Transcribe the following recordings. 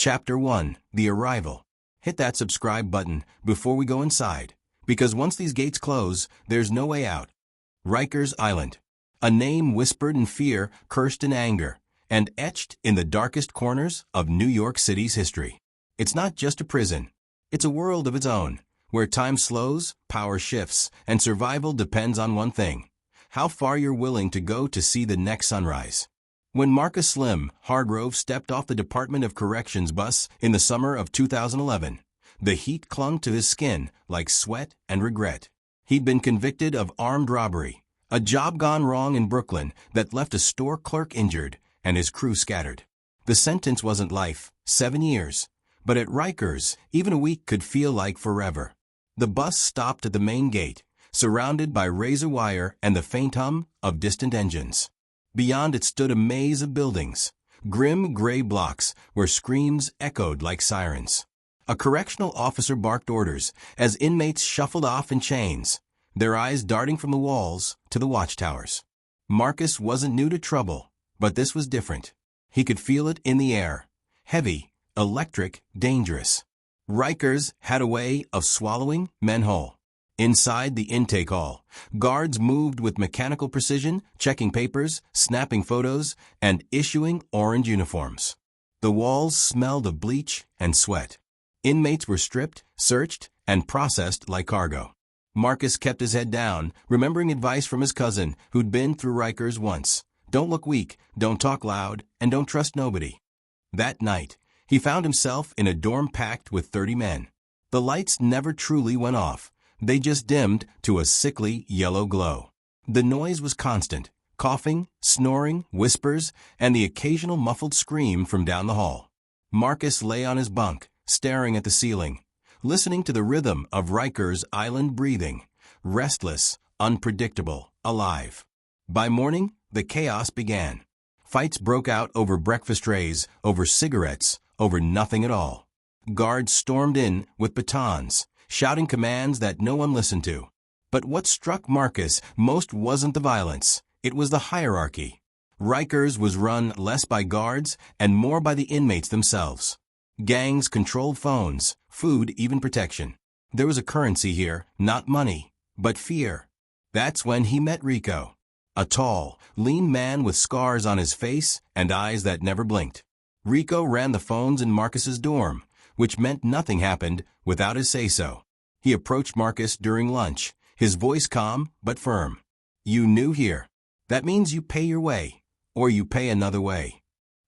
Chapter 1: The Arrival. Hit that subscribe button before we go inside, because once these gates close, there's no way out. Rikers Island. A name whispered in fear, cursed in anger, and etched in the darkest corners of New York City's history. It's not just a prison. It's a world of its own, where time slows, power shifts, and survival depends on one thing: how far you're willing to go to see the next sunrise. When Marcus "Slim" Hargrove stepped off the Department of Corrections bus in the summer of 2011, the heat clung to his skin like sweat and regret. He'd been convicted of armed robbery, a job gone wrong in Brooklyn that left a store clerk injured and his crew scattered. The sentence wasn't life, 7 years, but at Rikers, even a week could feel like forever. The bus stopped at the main gate, surrounded by razor wire and the faint hum of distant engines. Beyond it stood a maze of buildings, grim gray blocks where screams echoed like sirens. A correctional officer barked orders as inmates shuffled off in chains, their eyes darting from the walls to the watchtowers. Marcus wasn't new to trouble, but this was different. He could feel it in the air: heavy, electric, dangerous. Rikers had a way of swallowing men whole. Inside the intake hall, guards moved with mechanical precision, checking papers, snapping photos, and issuing orange uniforms. The walls smelled of bleach and sweat. Inmates were stripped, searched, and processed like cargo. Marcus kept his head down, remembering advice from his cousin who'd been through Rikers once: don't look weak, don't talk loud, and don't trust nobody. That night, he found himself in a dorm packed with 30 men. The lights never truly went off. They just dimmed to a sickly yellow glow. The noise was constant: coughing, snoring, whispers, and the occasional muffled scream from down the hall. Marcus lay on his bunk, staring at the ceiling, listening to the rhythm of Rikers Island breathing, restless, unpredictable, alive. By morning, the chaos began. Fights broke out over breakfast trays, over cigarettes, over nothing at all. Guards stormed in with batons, shouting commands that no one listened to. But what struck Marcus most wasn't the violence, it was the hierarchy. Rikers was run less by guards and more by the inmates themselves. Gangs controlled phones, food, even protection. There was a currency here, not money, but fear. That's when he met Rico, a tall, lean man with scars on his face and eyes that never blinked. Rico ran the phones in Marcus's dorm, which meant nothing happened without his say-so. He approached Marcus during lunch, his voice calm but firm. "You new here. That means you pay your way, or you pay another way."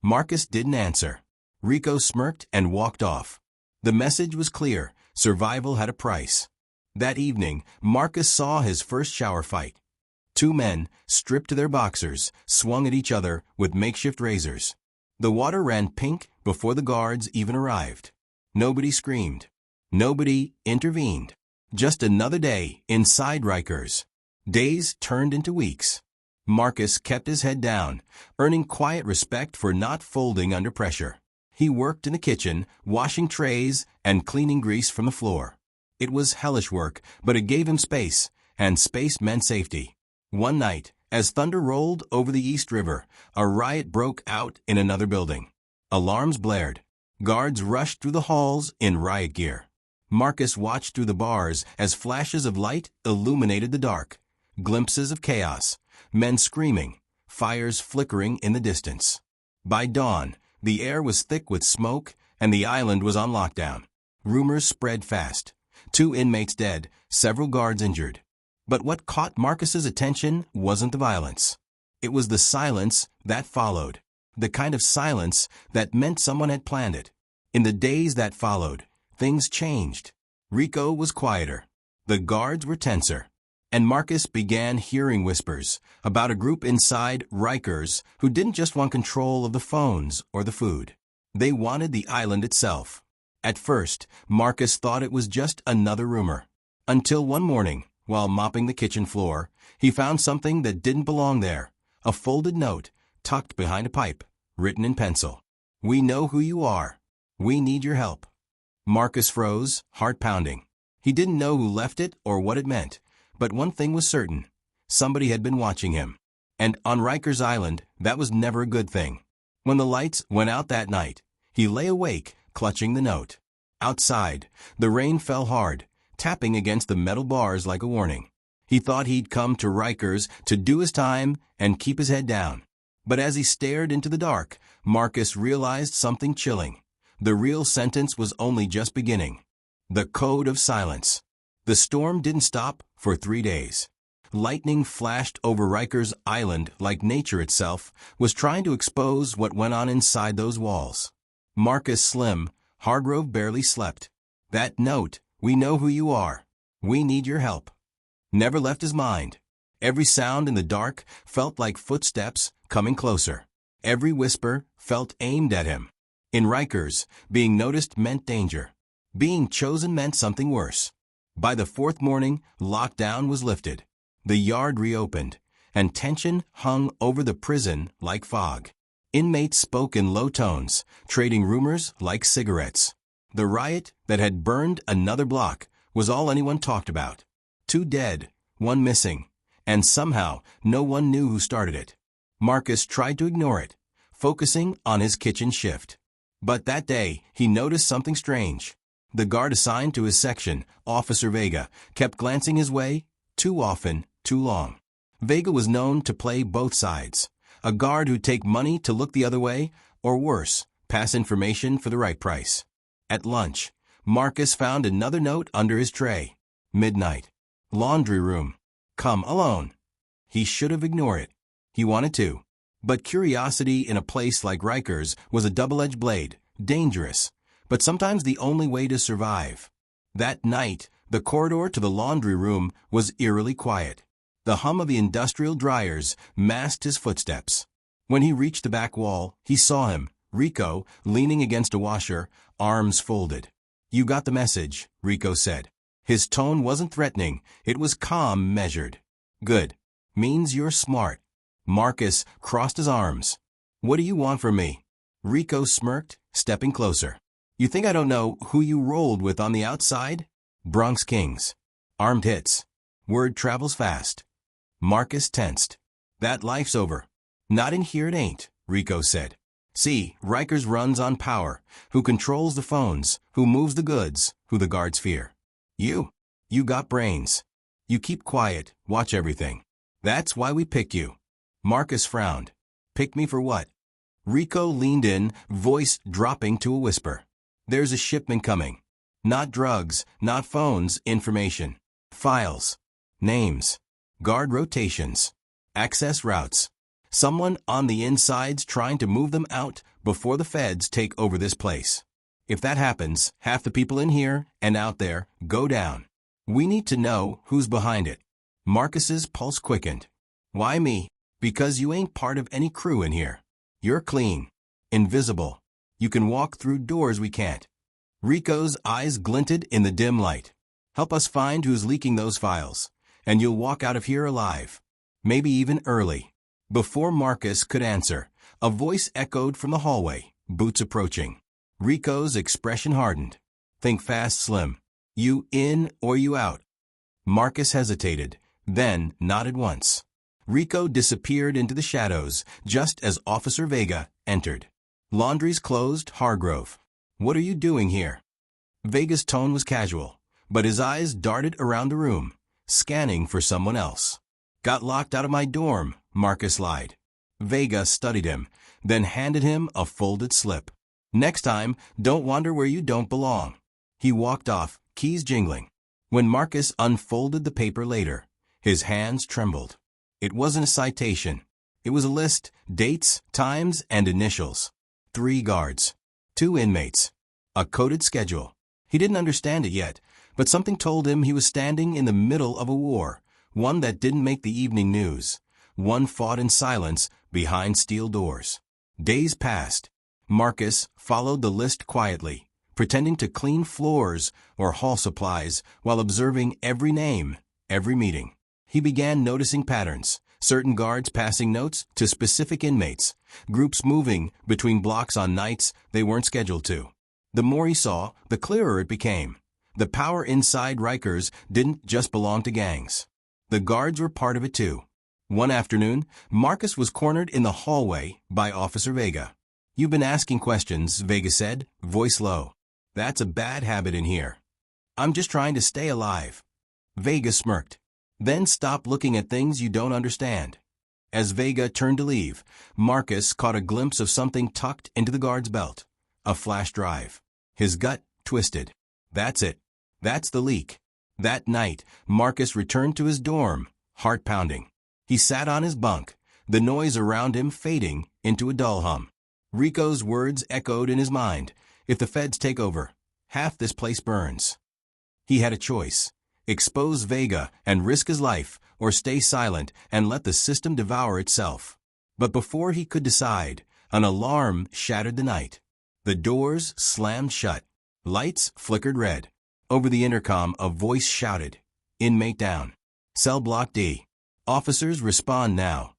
Marcus didn't answer. Rico smirked and walked off. The message was clear: survival had a price. That evening, Marcus saw his first shower fight. 2 men, stripped to their boxers, swung at each other with makeshift razors. The water ran pink before the guards even arrived. Nobody screamed. Nobody intervened. Just another day inside Rikers. Days turned into weeks. Marcus kept his head down, earning quiet respect for not folding under pressure. He worked in the kitchen, washing trays and cleaning grease from the floor. It was hellish work, but it gave him space, and space meant safety. One night, as thunder rolled over the East River, a riot broke out in another building. Alarms blared. Guards rushed through the halls in riot gear. Marcus watched through the bars as flashes of light illuminated the dark. Glimpses of chaos, men screaming, fires flickering in the distance. By dawn, the air was thick with smoke and the island was on lockdown. Rumors spread fast. 2 inmates dead, several guards injured. But what caught Marcus's attention wasn't the violence. It was the silence that followed. The kind of silence that meant someone had planned it. In the days that followed, things changed. Rico was quieter. The guards were tenser. And Marcus began hearing whispers about a group inside Rikers who didn't just want control of the phones or the food. They wanted the island itself. At first, Marcus thought it was just another rumor. Until one morning, while mopping the kitchen floor, he found something that didn't belong there: a folded note tucked behind a pipe, written in pencil. "We know who you are. We need your help." Marcus froze, heart pounding. He didn't know who left it or what it meant, but one thing was certain: somebody had been watching him. And on Rikers Island, that was never a good thing. When the lights went out that night, he lay awake, clutching the note. Outside, the rain fell hard, tapping against the metal bars like a warning. He thought he'd come to Rikers to do his time and keep his head down. But as he stared into the dark, Marcus realized something chilling. The real sentence was only just beginning. The code of silence. The storm didn't stop for 3 days. Lightning flashed over Rikers Island like nature itself was trying to expose what went on inside those walls. Marcus Slim Hargrove barely slept. That note, "We know who you are. We need your help," never left his mind. Every sound in the dark felt like footsteps coming closer. Every whisper felt aimed at him. In Rikers, being noticed meant danger. Being chosen meant something worse. By the 4th morning, lockdown was lifted. The yard reopened, and tension hung over the prison like fog. Inmates spoke in low tones, trading rumors like cigarettes. The riot that had burned another block was all anyone talked about. 2 dead, 1 missing, and somehow no one knew who started it. Marcus tried to ignore it, focusing on his kitchen shift. But that day, he noticed something strange. The guard assigned to his section, Officer Vega, kept glancing his way, too often, too long. Vega was known to play both sides. A guard who'd take money to look the other way, or worse, pass information for the right price. At lunch, Marcus found another note under his tray. Midnight. Laundry room. Come alone. He should have ignored it. He wanted to. But curiosity in a place like Rikers was a double-edged blade, dangerous, but sometimes the only way to survive. That night, the corridor to the laundry room was eerily quiet. The hum of the industrial dryers masked his footsteps. When he reached the back wall, he saw him, Rico, leaning against a washer, arms folded. "You got the message," Rico said. His tone wasn't threatening, it was calm, measured. "Good. Means you're smart." Marcus crossed his arms. "What do you want from me?" Rico smirked, stepping closer. "You think I don't know who you rolled with on the outside? Bronx Kings. Armed hits. Word travels fast." Marcus tensed. "That life's over." "Not in here it ain't," Rico said. "See, Rikers runs on power. Who controls the phones, who moves the goods, who the guards fear. You got brains. You keep quiet, watch everything. That's why we picked you." Marcus frowned. "Picked me for what?" Rico leaned in, voice dropping to a whisper. "There's a shipment coming. Not drugs, not phones, information. Files. Names. Guard rotations. Access routes. Someone on the inside's trying to move them out before the feds take over this place. If that happens, half the people in here and out there go down. We need to know who's behind it." Marcus's pulse quickened. "Why me?" "Because you ain't part of any crew in here. You're clean. Invisible. You can walk through doors we can't." Rico's eyes glinted in the dim light. "Help us find who's leaking those files, and you'll walk out of here alive. Maybe even early." Before Marcus could answer, a voice echoed from the hallway, boots approaching. Rico's expression hardened. "Think fast, Slim. You in or you out?" Marcus hesitated, then nodded once. Rico disappeared into the shadows just as Officer Vega entered. "Laundry's closed, Hargrove. What are you doing here?" Vega's tone was casual, but his eyes darted around the room, scanning for someone else. "Got locked out of my dorm," Marcus lied. Vega studied him, then handed him a folded slip. "Next time, don't wander where you don't belong." He walked off, keys jingling. When Marcus unfolded the paper later, his hands trembled. It wasn't a citation. It was a list, dates, times, and initials. 3 guards. 2 inmates. A coded schedule. He didn't understand it yet, but something told him he was standing in the middle of a war, one that didn't make the evening news. One fought in silence behind steel doors. Days passed. Marcus followed the list quietly, pretending to clean floors or haul supplies while observing every name, every meeting. He began noticing patterns, certain guards passing notes to specific inmates, groups moving between blocks on nights they weren't scheduled to. The more he saw, the clearer it became. The power inside Rikers didn't just belong to gangs. The guards were part of it too. One afternoon, Marcus was cornered in the hallway by Officer Vega. You've been asking questions, Vega said, voice low. That's a bad habit in here. I'm just trying to stay alive. Vega smirked. Then stop looking at things you don't understand. As Vega turned to leave, Marcus caught a glimpse of something tucked into the guard's belt. A flash drive. His gut twisted. That's it. That's the leak. That night, Marcus returned to his dorm, heart pounding. He sat on his bunk, the noise around him fading into a dull hum. Rico's words echoed in his mind. If the feds take over, half this place burns. He had a choice. Expose Vega and risk his life, or stay silent and let the system devour itself. But before he could decide, an alarm shattered the night. The doors slammed shut. Lights flickered red. Over the intercom, a voice shouted, "Inmate down. Cell block D. Officers respond now."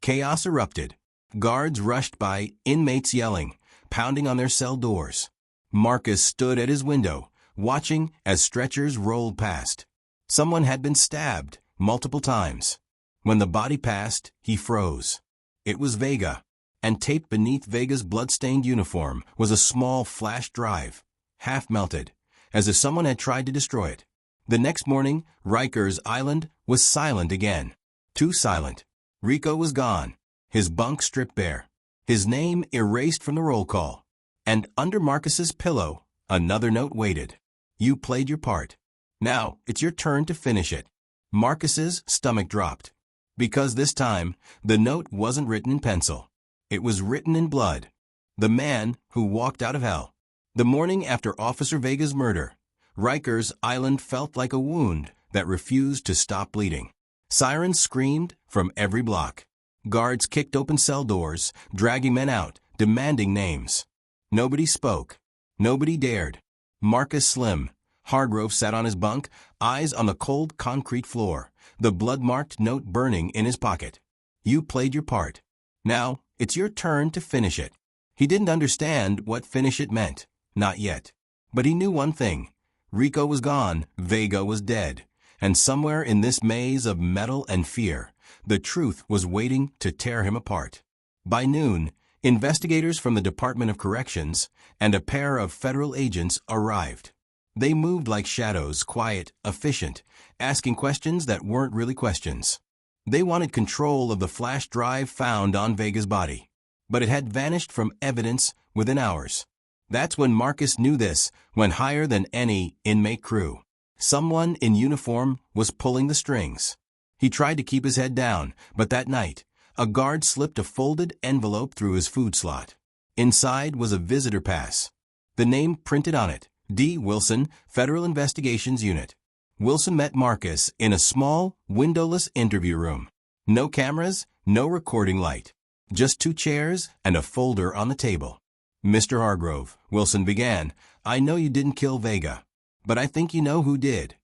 Chaos erupted. Guards rushed by, inmates yelling, pounding on their cell doors. Marcus stood at his window, watching as stretchers rolled past. Someone had been stabbed multiple times. When the body passed, he froze. It was Vega, and taped beneath Vega's blood-stained uniform was a small flash drive, half melted, as if someone had tried to destroy it. The next morning, Rikers Island was silent again. Too silent. Rico was gone, his bunk stripped bare, his name erased from the roll call. And under Marcus's pillow, another note waited. You played your part. Now, it's your turn to finish it. Marcus's stomach dropped. Because this time, the note wasn't written in pencil. It was written in blood. The man who walked out of hell. The morning after Officer Vega's murder, Rikers Island felt like a wound that refused to stop bleeding. Sirens screamed from every block. Guards kicked open cell doors, dragging men out, demanding names. Nobody spoke. Nobody dared. Marcus Slim. Hargrove sat on his bunk, eyes on the cold concrete floor, the blood-marked note burning in his pocket. You played your part. Now, it's your turn to finish it. He didn't understand what finish it meant. Not yet. But he knew one thing. Rico was gone, Vega was dead. And somewhere in this maze of metal and fear, the truth was waiting to tear him apart. By noon, investigators from the Department of Corrections and a pair of federal agents arrived. They moved like shadows, quiet, efficient, asking questions that weren't really questions. They wanted control of the flash drive found on Vega's body. But it had vanished from evidence within hours. That's when Marcus knew this went higher than any inmate crew. Someone in uniform was pulling the strings. He tried to keep his head down, but that night, a guard slipped a folded envelope through his food slot. Inside was a visitor pass. The name printed on it, D. Wilson, Federal Investigations Unit. Wilson met Marcus in a small, windowless interview room. No cameras, no recording light. Just 2 chairs and a folder on the table. "Mr. Hargrove," Wilson began, "I know you didn't kill Vega, but I think you know who did."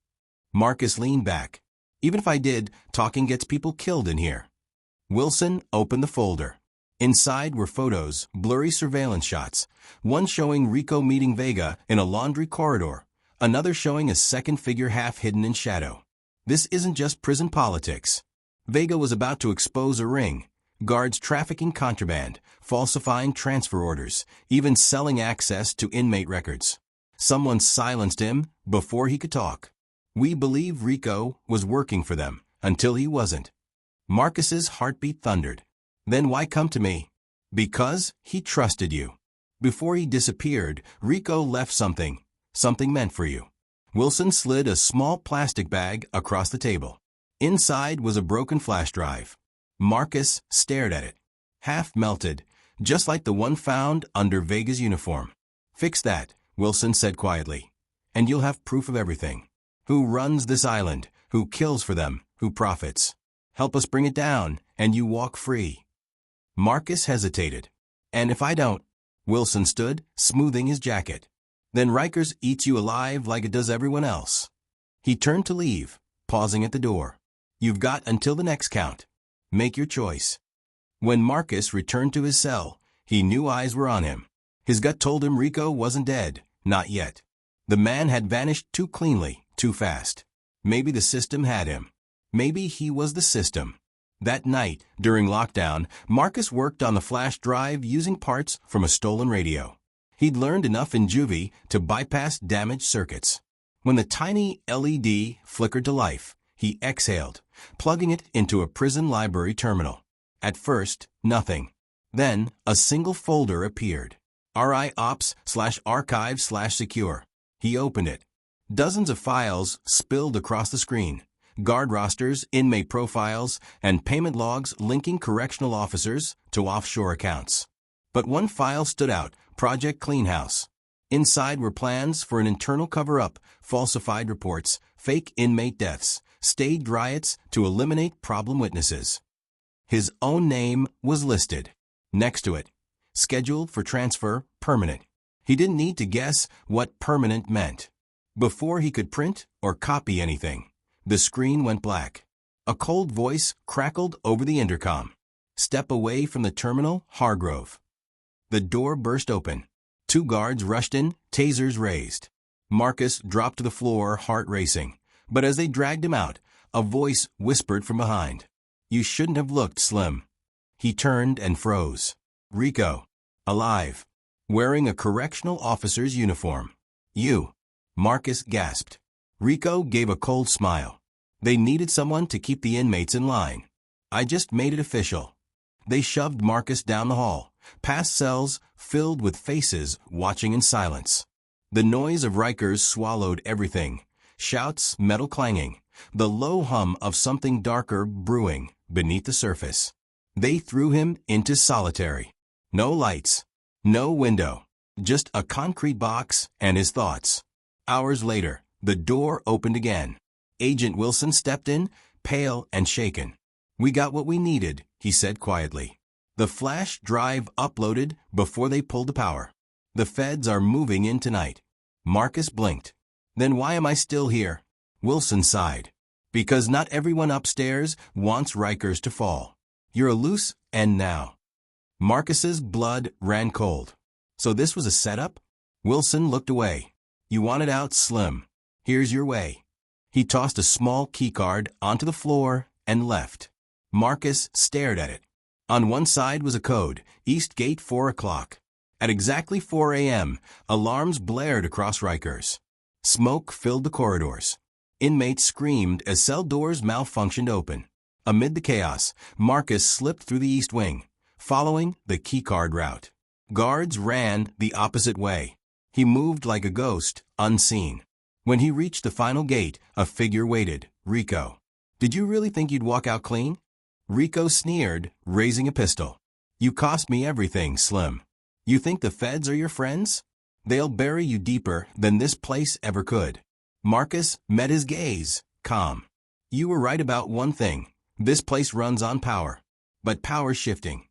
Marcus leaned back. "Even if I did, talking gets people killed in here." Wilson opened the folder. Inside were photos, blurry surveillance shots, one showing Rico meeting Vega in a laundry corridor, another showing a second figure half hidden in shadow. This isn't just prison politics. Vega was about to expose a ring, guards trafficking contraband, falsifying transfer orders, even selling access to inmate records. Someone silenced him before he could talk. We believe Rico was working for them until he wasn't. Marcus's heartbeat thundered. Then why come to me? Because he trusted you. Before he disappeared, Rico left something meant for you. Wilson slid a small plastic bag across the table. Inside was a broken flash drive. Marcus stared at it. Half melted, just like the one found under Vega's uniform. "Fix that," Wilson said quietly, "and you'll have proof of everything. Who runs this island, who kills for them, who profits. Help us bring it down, and you walk free." Marcus hesitated. "And if I don't?" Wilson stood, smoothing his jacket. "Then Rikers eats you alive like it does everyone else." He turned to leave, pausing at the door. "You've got until the next count. Make your choice." When Marcus returned to his cell, he knew eyes were on him. His gut told him Rico wasn't dead, not yet. The man had vanished too cleanly, too fast. Maybe the system had him. Maybe he was the system. That night, during lockdown, Marcus worked on the flash drive using parts from a stolen radio. He'd learned enough in juvie to bypass damaged circuits. When the tiny LED flickered to life, he exhaled, plugging it into a prison library terminal. At first, nothing. Then, a single folder appeared. RIOPS/archive/secure. He opened it. Dozens of files spilled across the screen. Guard rosters, inmate profiles, and payment logs linking correctional officers to offshore accounts. But one file stood out, Project Cleanhouse. Inside were plans for an internal cover-up, falsified reports, fake inmate deaths, staged riots to eliminate problem witnesses. His own name was listed. Next to it, scheduled for transfer, permanent. He didn't need to guess what permanent meant. Before he could print or copy anything, the screen went black. A cold voice crackled over the intercom. "Step away from the terminal, Hargrove." The door burst open. 2 guards rushed in, tasers raised. Marcus dropped to the floor, heart racing. But as they dragged him out, a voice whispered from behind. "You shouldn't have looked, Slim." He turned and froze. Rico. Alive. Wearing a correctional officer's uniform. "You." Marcus gasped. Rico gave a cold smile. "They needed someone to keep the inmates in line. I just made it official." They shoved Marcus down the hall, past cells filled with faces watching in silence. The noise of Rikers swallowed everything. Shouts, metal clanging, the low hum of something darker brewing beneath the surface. They threw him into solitary. No lights, no window, just a concrete box and his thoughts. Hours later, the door opened again. Agent Wilson stepped in, pale and shaken. "We got what we needed," he said quietly. "The flash drive uploaded before they pulled the power. The feds are moving in tonight." Marcus blinked. "Then why am I still here?" Wilson sighed. "Because not everyone upstairs wants Rikers to fall. You're a loose end now." Marcus's blood ran cold. "So this was a setup?" Wilson looked away. "You wanted out, Slim. Here's your way." He tossed a small keycard onto the floor and left. Marcus stared at it. On one side was a code, East Gate 4 o'clock. At exactly 4 a.m., alarms blared across Rikers. Smoke filled the corridors. Inmates screamed as cell doors malfunctioned open. Amid the chaos, Marcus slipped through the east wing, following the keycard route. Guards ran the opposite way. He moved like a ghost, unseen. When he reached the final gate, a figure waited. "Rico. Did you really think you'd walk out clean?" Rico sneered, raising a pistol. "You cost me everything, Slim. You think the feds are your friends? They'll bury you deeper than this place ever could." Marcus met his gaze, calm. "You were right about one thing. This place runs on power. But power's shifting."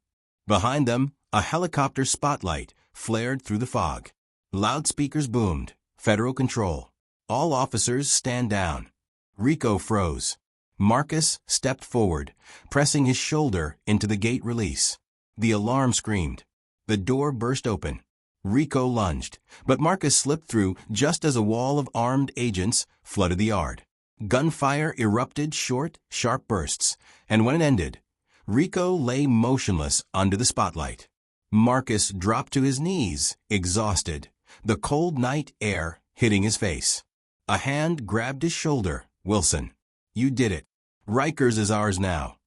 Behind them, a helicopter spotlight flared through the fog. Loudspeakers boomed. "Federal control. All officers stand down." Rico froze. Marcus stepped forward, pressing his shoulder into the gate release. The alarm screamed. The door burst open. Rico lunged, but Marcus slipped through just as a wall of armed agents flooded the yard. Gunfire erupted short, sharp bursts, and when it ended, Rico lay motionless under the spotlight. Marcus dropped to his knees, exhausted, the cold night air hitting his face. A hand grabbed his shoulder. "Wilson, you did it. Rikers is ours now."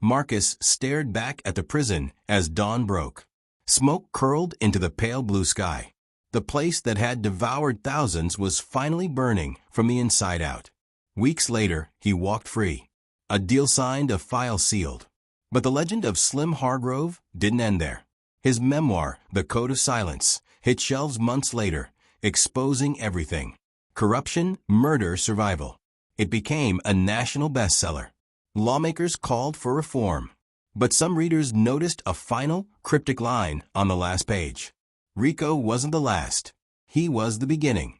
Marcus stared back at the prison as dawn broke. Smoke curled into the pale blue sky. The place that had devoured thousands was finally burning from the inside out. Weeks later, he walked free. A deal signed, a file sealed. But the legend of Slim Hargrove didn't end there. His memoir, The Code of Silence, hit shelves months later, exposing everything. Corruption, murder, survival. It became a national bestseller. Lawmakers called for reform. But some readers noticed a final, cryptic line on the last page. Rico wasn't the last. He was the beginning.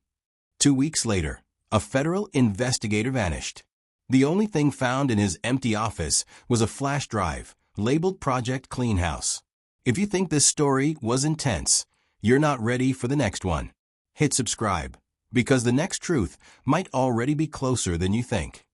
2 weeks later, a federal investigator vanished. The only thing found in his empty office was a flash drive labeled Project Cleanhouse. If you think this story was intense, you're not ready for the next one. Hit subscribe, because the next truth might already be closer than you think.